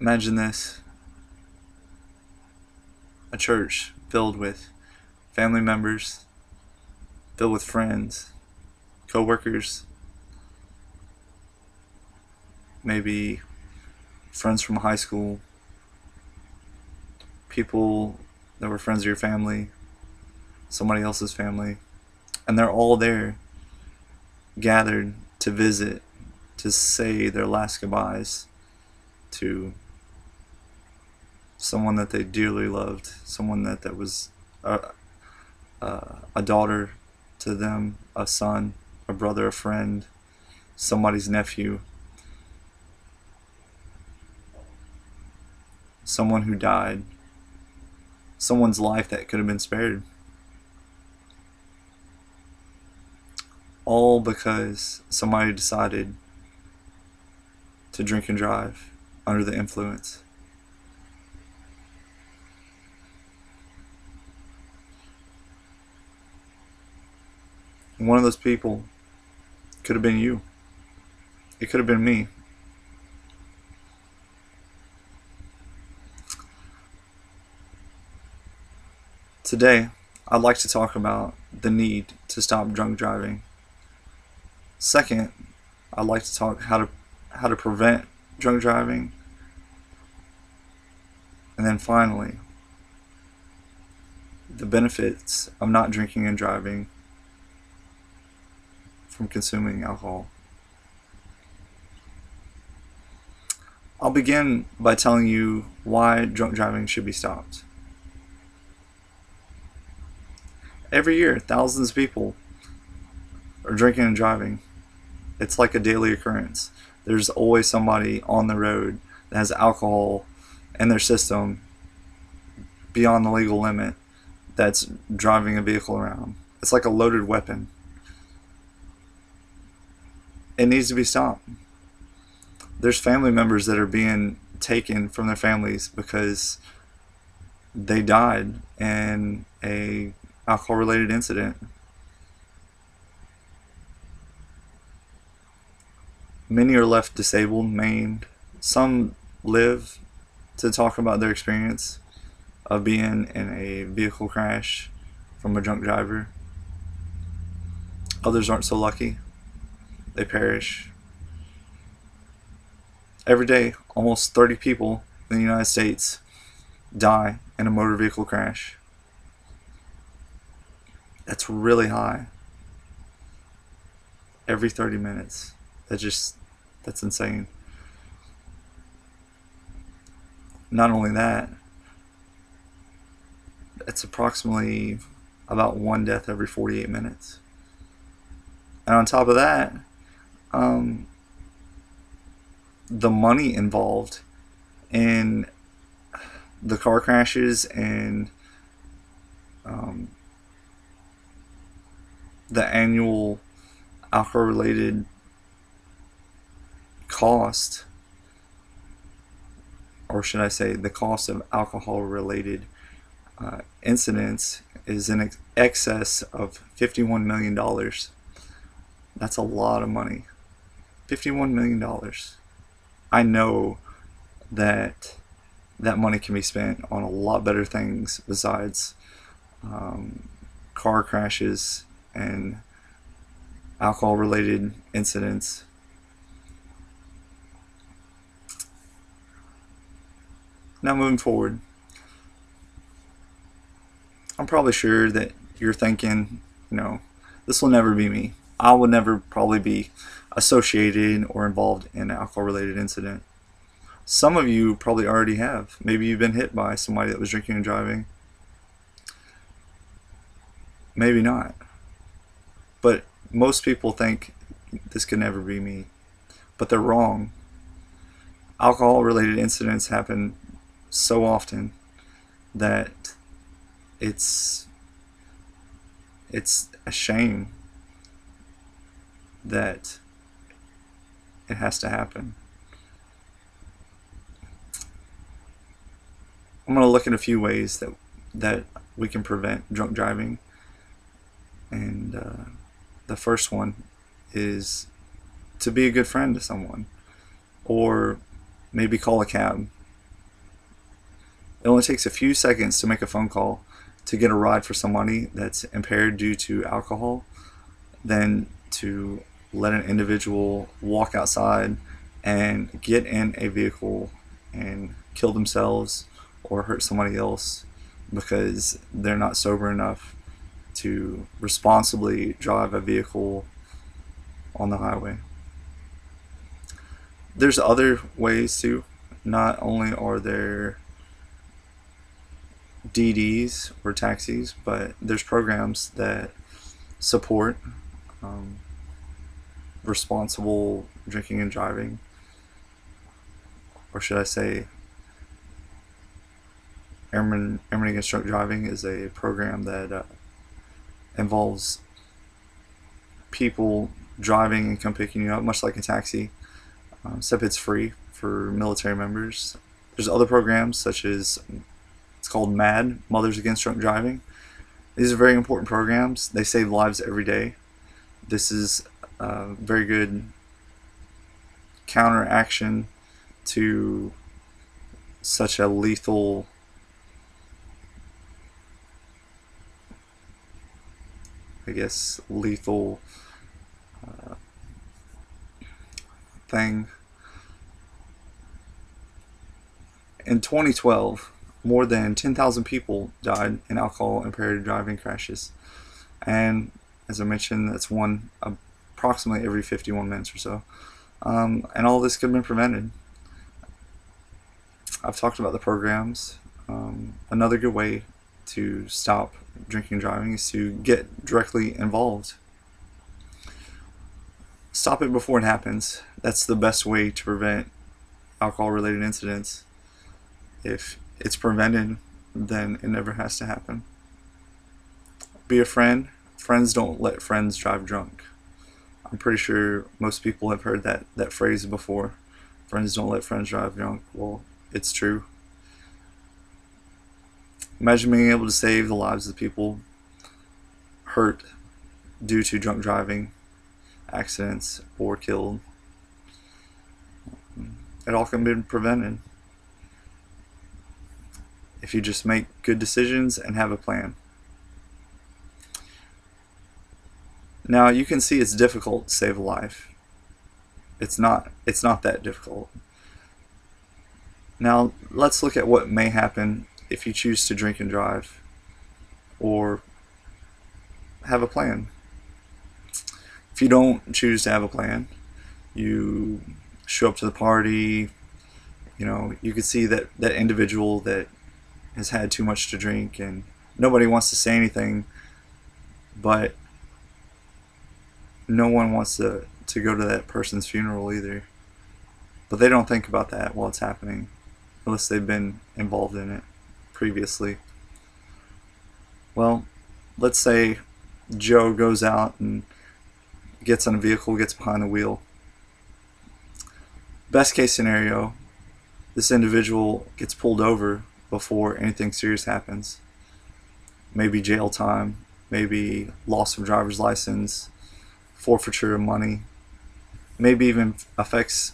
Imagine this: a church filled with family members, filled with friends, co-workers, maybe friends from high school, people that were friends of your family, somebody else's family, and they're all there gathered to visit, to say their last goodbyes to someone that they dearly loved, someone that was a daughter to them, a son, a brother, a friend, somebody's nephew, someone who died, someone's life that could have been spared. All because somebody decided to drink and drive under the influence. And one of those people could have been you. It could have been me. Today, I'd like to talk about the need to stop drunk driving. Second, I'd like to talk how to prevent drunk driving. And then finally, the benefits of not drinking and driving from consuming alcohol. I'll begin by telling you why drunk driving should be stopped. Every year, thousands of people are drinking and driving. It's like a daily occurrence. There's always somebody on the road that has alcohol in their system beyond the legal limit that's driving a vehicle around. It's like a loaded weapon. It needs to be stopped. There's family members that are being taken from their families because they died in a alcohol related incident. Many are left disabled, maimed. Some live to talk about their experience of being in a vehicle crash from a drunk driver. Others aren't so lucky. They perish. Every day, almost 30 people in the United States die in a motor vehicle crash. That's really high. Every 30 minutes. That's insane. Not only that, it's approximately about one death every 48 minutes. And on top of that, the money involved in the car crashes and the annual alcohol related cost, or should I say the cost of alcohol related incidents, is in excess of $51 million. That's a lot of money. $51 million. I know that money can be spent on a lot better things besides car crashes and alcohol related incidents. Now moving forward, I'm probably sure that you're thinking, this will never be me. I would never probably be associated or involved in an alcohol related incident. Some of you probably already have. Maybe you've been hit by somebody that was drinking and driving. Maybe not. But most people think this could never be me. But they're wrong. Alcohol related incidents happen so often that it's a shame that it has to happen. I'm going to look at a few ways that we can prevent drunk driving. And the first one is to be a good friend to someone, or maybe call a cab. It only takes a few seconds to make a phone call to get a ride for somebody that's impaired due to alcohol than to let an individual walk outside and get in a vehicle and kill themselves or hurt somebody else because they're not sober enough to responsibly drive a vehicle on the highway. There's other ways too. Not only are there DDs or taxis, but there's programs that support um, responsible drinking and driving, or should I say Airmen Against Drunk Driving is a program that involves people driving and come picking you up, much like a taxi, except it's free for military members. There's other programs such as, it's called MAD, Mothers Against Drunk Driving. These are very important programs. They save lives every day. This is a very good counteraction to such a lethal thing. In 2012, more than 10,000 people died in alcohol-impaired driving crashes. And as I mentioned, that's one approximately every 51 minutes or so. And all this could have been prevented. I've talked about the programs. Another good way to stop drinking and driving is to get directly involved. Stop it before it happens. That's the best way to prevent alcohol-related incidents. If it's prevented, then it never has to happen. Be a friend. Friends don't let friends drive drunk. I'm pretty sure most people have heard that phrase before. Friends don't let friends drive drunk. Well, it's true. Imagine being able to save the lives of the people hurt due to drunk driving accidents or killed. It all can be prevented if you just make good decisions and have a plan. Now you can see it's difficult to save a life. It's not that difficult. Now let's look at what may happen if you choose to drink and drive or have a plan. If you don't choose to have a plan, you show up to the party, you could see that individual that has had too much to drink and nobody wants to say anything, but no one wants to go to that person's funeral either. But they don't think about that while it's happening, unless they've been involved in it previously. Well, let's say Joe goes out and gets on a vehicle, gets behind the wheel. Best case scenario, this individual gets pulled over before anything serious happens. Maybe jail time, maybe loss of driver's license, forfeiture of money, maybe even affects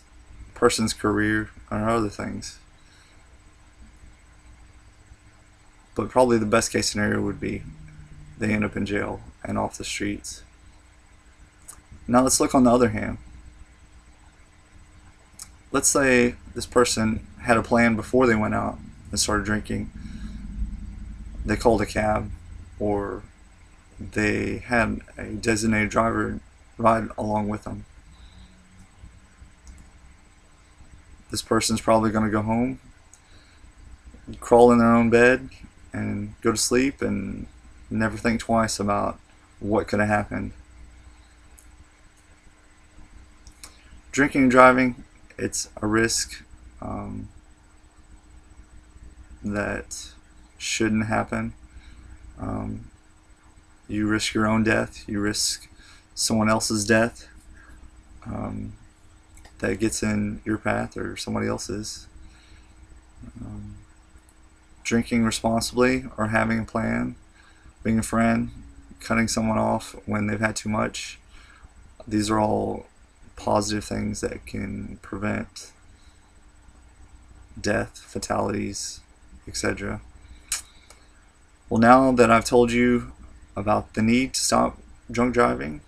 a person's career or other things. But probably the best case scenario would be they end up in jail and off the streets. Now let's look on the other hand. Let's say this person had a plan before they went out and started drinking. They called a cab, or they had a designated driver ride along with them. This person's probably going to go home, crawl in their own bed, and go to sleep and never think twice about what could have happened. Drinking and driving, it's a risk that shouldn't happen. You risk your own death, you risk someone else's death that gets in your path or somebody else's. Drinking responsibly or having a plan, being a friend, cutting someone off when they've had too much, these are all positive things that can prevent death, fatalities, etc. Well, now that I've told you about the need to stop drunk driving,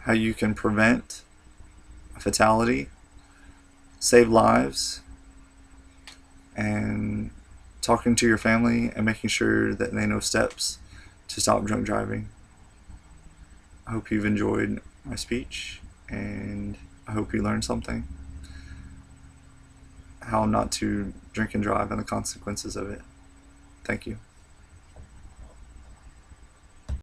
how you can prevent a fatality, save lives, and talking to your family and making sure that they know steps to stop drunk driving. I hope you've enjoyed my speech, and I hope you learned something. How not to drink and drive and the consequences of it. Thank you.